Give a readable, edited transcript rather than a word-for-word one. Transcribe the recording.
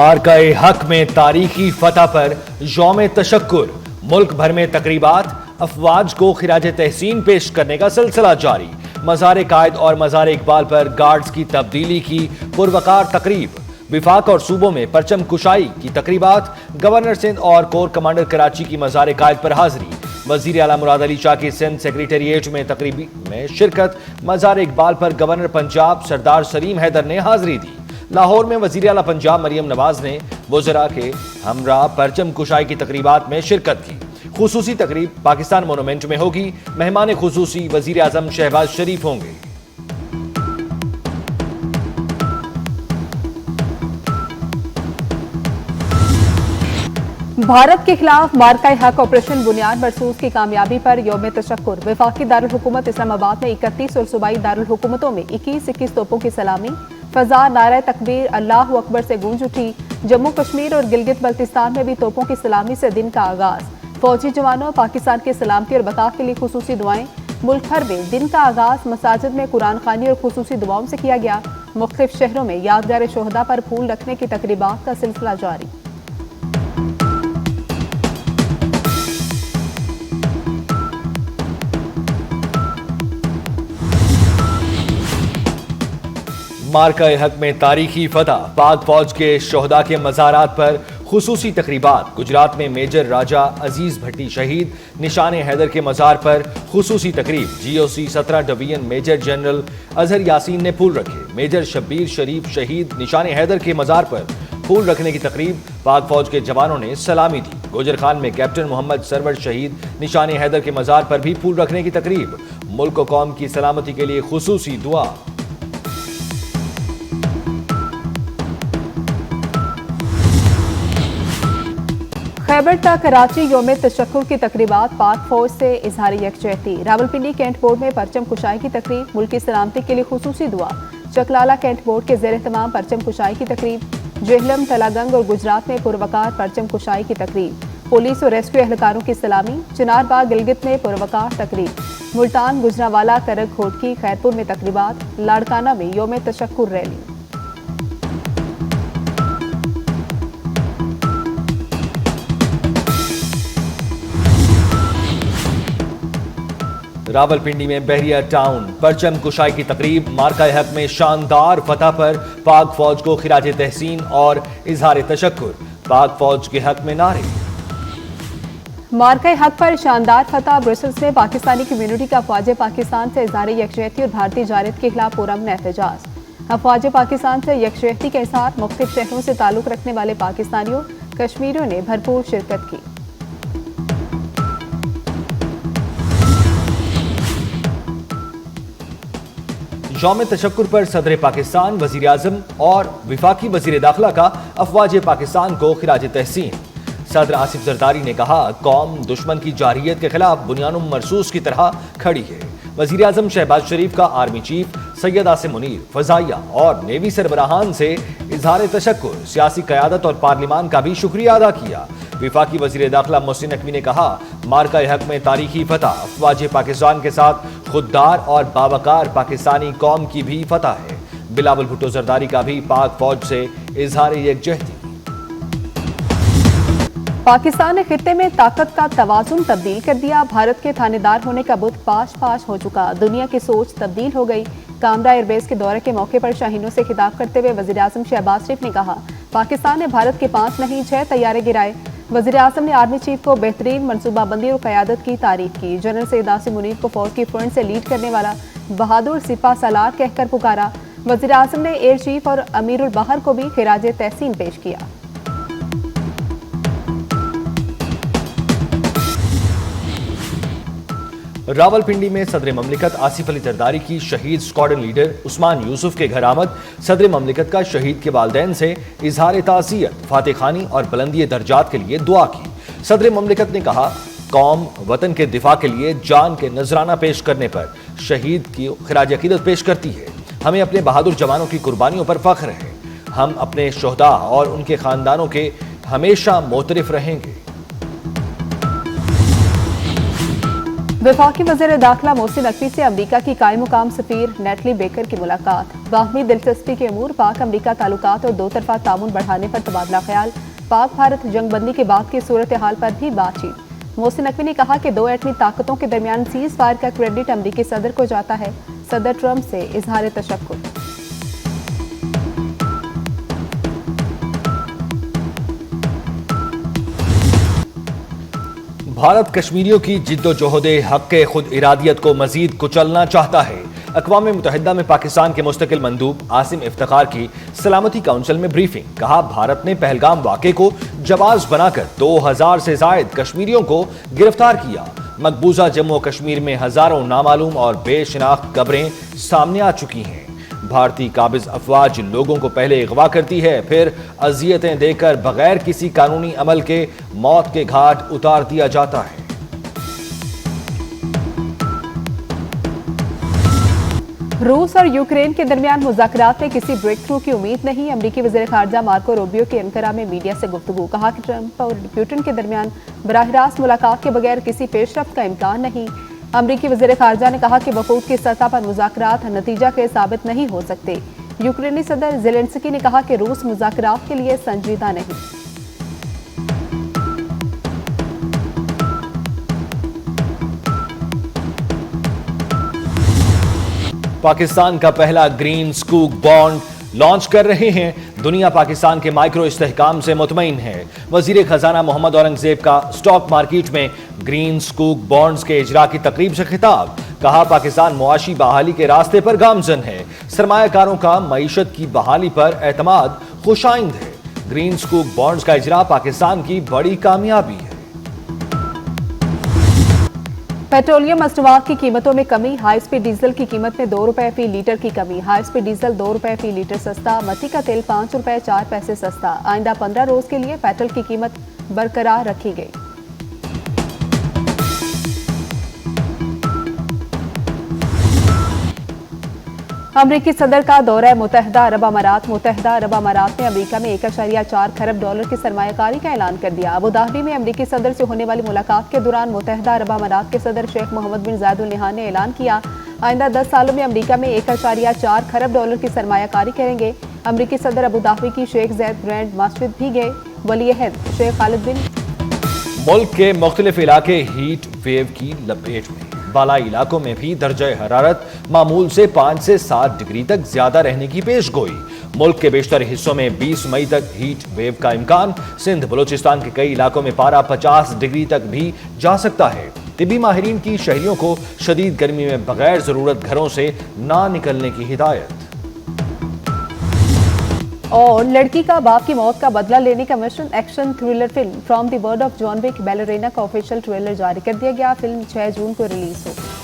मार्का-ए हक में तारीखी फतह पर यौम तशक्कुर, मुल्क भर में तकरीबात, अफवाज को खिराज तहसीन पेश करने का सिलसिला जारी। मज़ार कायद और मज़ार इकबाल पर गार्ड्स की तब्दीली की पुरवकार तकरीब, विफाक और सूबों में परचम कुशाई की तकरीबात, गवर्नर सिंध और कोर कमांडर कराची की मज़ार कायद पर हाजिरी। वज़ीर आला मुराद अली शाह की सिंध सेक्रेटेरिएट में तकरीब में शिरकत। मज़ार इकबाल पर गवर्नर पंजाब सरदार सलीम हैदर ने हाजिरी दी। लाहौर में वज़ीर आला पंजाब मरियम नवाज ने वज़रा के हमरा परचम कुशाई की तकरीबात में शिरकत की। खुसूसी तकरीब पाकिस्तान मोनूमेंट में होगी। मेहमान खुसूसी वज़ीर आज़म शहबाज शरीफ होंगे। भारत के खिलाफ मार्का-ए हक ऑपरेशन बुनियाद मरसूस की कामयाबी पर यौम तशक्कुर। वफाकी दारुल हुकूमत इस्लामाबाद में 31 और सूबाई दारुल हुकूमतों में 21 तोपों की सलामी। फजा नारा तकबीर अल्लाहु अकबर से गूंज उठी। जम्मू कश्मीर और गिलगित बल्तिस्तान में भी तोपों की सलामी से दिन का आगाज। फौजी जवानों पाकिस्तान की सलामती और बका के लिए खुसूसी दुआएं। मुल्क भर में दिन का आगाज मसाजिद में कुरान खानी और खुसूसी दुआओं से किया गया। मुख्तलिफ शहरों में यादगार शोहदा पर फूल रखने की तकरीबात का सिलसिला जारी। मार्का-ए हक में तारीखी फतह, पाक फौज के शोहदा के मज़ारात पर खुसूसी तकरीबात। गुजरात में मेजर राजा अजीज भट्टी शहीद, निशान हैदर के मज़ार पर खुसूसी तकरीब। GOC 17 division major general Azhar Yasin ने फूल रखे। मेजर शब्बीर शरीफ शहीद, निशान हैदर के मज़ार पर फूल रखने की तकरीब। पाक फौज के जवानों ने सलामी दी। गोजर खान में कैप्टन मोहम्मद सरवर शहीद, निशान हैदर के मज़ार पर भी फूल रखने की तकरीब। मुल्क व कौम की सलामती के लिए खुसूसी दुआ। खैबर तक कराची यौम तशक्कुर की तकरीबात। पाक फौज से इजहार यकजहती। रावलपिंडी कैंट बोर्ड में परचम कुशाई की तकरीब, मुल्क की सलामती के लिए खुसूसी दुआ। चकलाला कैंट बोर्ड के ज़ेर तमाम परचम कुशाई की तकरीब। जेहलम तलागंग और गुजरात में पुरवकार परचम कुशाई की तकरीब। पुलिस और रेस्क्यू एहलकारों की सलामी। चिनारबाग गिलगित में पुरवकार तकरीब। मुल्तान गुजरावाला करक घोटकी खैरपुर में तकरीबात। लाड़काना में यौम तशक्कुर रैली। रावलपिंडी में बहरिया टाउन परचम कुशाई की तकरीब। मार्का-ए हक में शानदार फतह पर पाक फौज को खिराज तहसीन और इजहार तशक्कुर। पाक फौज के हक में नारे। मार्का-ए हक पर शानदार फतह। ब्रसल्स में पाकिस्तानी कम्युनिटी का अफवाज पाकिस्तान से इजहार यकजहती और भारतीय जारत के खिलाफ पुरअमन एहतजाज। अफवाज पाकिस्तान से यकजहती के साथ मुख्तलिफ शहरों से ताल्लुक रखने वाले पाकिस्तानियों कश्मीरियों ने भरपूर शिरकत की। यौम तशक्कुर पर सदर पाकिस्तान, वजीर आजम और विफाकी वजीर दाखिला का अफवाज पाकिस्तान को खिराज तहसीन। सदर आसिफ जरदारी ने कहा, कौम दुश्मन की जारहियत के खिलाफ बुनियानुम मरसूस की तरह खड़ी है। वजीर आजम शहबाज शरीफ का आर्मी चीफ सैयद आसिम मुनीर, फजाइया और नेवी सरबराहान से इजहार तशक्कुर, सियासी क़यादत और पार्लिमान का भी शुक्रिया अदा किया। विफाकी वजीर दाखिला मोहसिन नकवी ने कहा, मार्का-ए हक में तारीखी फतह, अफवाज पाकिस्तान के साथ खुददार और बावकार पाकिस्तानी कौम की भी फतह है। बिलावल भुट्टो जरदारी का भी पाक फौज से इजहार यकजहती। पाकिस्तान ने खित्ते में ताकत का तवाजुन तब्दील कर दिया। भारत के थानेदार होने का बुत पाश पाश हो चुका। दुनिया की सोच तब्दील हो गई। कामरा एयरबेस के दौरे के मौके पर शाहीनों से खिताब करते हुए वजीर आजम शहबाज शरीफ ने कहा, पाकिस्तान ने भारत के 5 नहीं 6 तैयारे गिराए। वजीर आजम ने आर्मी चीफ को बेहतरीन मनसूबाबंदी और क़यादत की तारीफ की। जनरल सैयद आसिम मुनीर को फौज की फ्रंट से लीड करने वाला बहादुर सिपा सालार कहकर पुकारा। वजीर आजम ने एयर चीफ और अमीरुल बहर को भी खिराज तहसीन पेश किया। रावलपिंडी में सदर ममलिकत आसिफ अली जरदारी की शहीद स्क्वाड्रन लीडर उस्मान यूसुफ के घर आमद। सदर ममलिकत का शहीद के वालिदैन से इजहार ताज़ियत, फातह खानी और बुलंदी दर्जात के लिए दुआ की। सदर ममलिकत ने कहा, कौम वतन के दिफा के लिए जान के नजराना पेश करने पर शहीद की खिराज अकीदत पेश करती है। हमें अपने बहादुर जवानों की कुर्बानियों पर फख्र है। हम अपने शोहदा और उनके खानदानों के हमेशा मोतरिफ रहेंगे। वफाकी वज़ीर दाखिला मोहसिन नकवी से अमरीका की कायम मुकाम सफीर नेटली बेकर की मुलाकात। बाहमी दिलचस्पी के अमूर पाक अमरीका ताल्लुकात और दो तरफा तामुन बढ़ाने पर तबादला ख्याल। पाक भारत जंगबंदी के बाद की सूरत हाल पर भी बातचीत। मोहसिन नकवी ने कहा कि दो एटमी ताकतों के दरमियान सीज फायर का क्रेडिट अमरीकी सदर को जाता है। सदर ट्रंप से इजहार तशक्कुर। भारत कश्मीरियों की जिद्दोजहद हक़ खुद इरादियत को मजीद कुचलना चाहता है। अक़वाम मुत्तहिदा में पाकिस्तान के मुस्तकिल मंदूब आसिम इफ्तिखार की सलामती काउंसिल में ब्रीफिंग। कहा, भारत ने पहलगाम वाक़े को जवाज़ बनाकर 2000 से ज़ायद कश्मीरियों को गिरफ्तार किया। मकबूजा जम्मू और कश्मीर में हज़ारों नामालूम और बेशनाख्त कब्रें सामने आ चुकी हैं। भारतीय काबिज अफवाज लोगों को पहले अगवा करती है, फिर अजियतें देकर बगैर किसी कानूनी अमल के मौत के घाट उतार दिया जाता है। रूस और यूक्रेन के दरमियान मुज़ाकरात में किसी ब्रेक थ्रू की उम्मीद नहीं। अमरीकी वज़ीर ख़ारजा मार्को रूबियो की अंकारा में मीडिया से गुफ्तगू। कहा कि ट्रंप और पुतिन के दरमियान बराह रास्त मुलाकात के बगैर किसी पेशरफ्त का इम्कान नहीं। अमरीकी वज़ीर ख़ारजा ने कहा कि वफूद की सतह पर मुज़ाकरात नतीजा के साबित नहीं हो सकते। यूक्रेनी सदर ज़ेलेंस्की ने कहा कि रूस मुज़ाकरात के लिए संजीदा नहीं। पाकिस्तान का पहला ग्रीन स्कूक बॉन्ड लॉन्च कर रहे हैं। दुनिया पाकिस्तान के माइक्रो इस्तेहकाम से मुतमईन है। वजीर खजाना मोहम्मद औरंगजेब का स्टॉक मार्केट में ग्रीन स्कूक बॉन्ड्स के इजरा की तकरीब से खिताब। कहा, पाकिस्तान मुआशी बहाली के रास्ते पर गामजन है। सरमायाकारों का मईशत की बहाली पर एतमाद खुशाइंद है। ग्रीन स्कूक बॉन्ड्स का इजरा पाकिस्तान की बड़ी कामयाबी है। पेट्रोलियम मसनूआत की कीमतों में कमी। हाई स्पीड डीजल की कीमत में 2 रुपए फी लीटर की कमी। हाई स्पीड डीजल 2 रुपए फी लीटर सस्ता। मट्टी का तेल 5 रुपए 4 पैसे सस्ता। आइंदा 15 रोज के लिए पेट्रोल की कीमत बरकरार रखी गई। अमरीकी सदर का दौरा मुत्तहिदा अरब अमारात। मुत्तहिदा अरब अमारात ने अमरीका में 1.4 खरब डॉलर की सरमायाकारी का ऐलान कर दिया। अबू धाबी में अमरीकी सदर से होने वाली मुलाकात के दौरान मुत्तहिदा अरब अमारात के सदर शेख मोहम्मद बिन जायद अल नहयान ने ऐलान किया, आइंदा 10 सालों में अमरीका में 1.4 खरब डॉलर की सरमायाकारी करेंगे। अमरीकी सदर अबू धाबी की शेख ज़ैद ग्रैंड मस्जिद भी गए। वली अहद शेख खालिद बिन। मुल्क के मुख्तलिफ इलाके हीट वेव की लपेट में। बालाई इलाकों में भी दर्जा हरारत मामूल से 5 से 7 डिग्री तक ज्यादा रहने की पेशगोई। मुल्क के बेशतर हिस्सों में 20 मई तक हीट वेव का इम्कान। सिंध बलोचिस्तान के कई इलाकों में पारा 50 डिग्री तक भी जा सकता है। तिब्बी माहिरीन की शहरियों को शदीद गर्मी में बगैर जरूरत घरों से ना निकलने की हिदायत। और लड़की का बाप की मौत का बदला लेने का मिशन। Action thriller film from the world of John Wick Ballerina का ऑफिशियल ट्रेलर जारी कर दिया गया। फिल्म 6 जून को रिलीज होगी।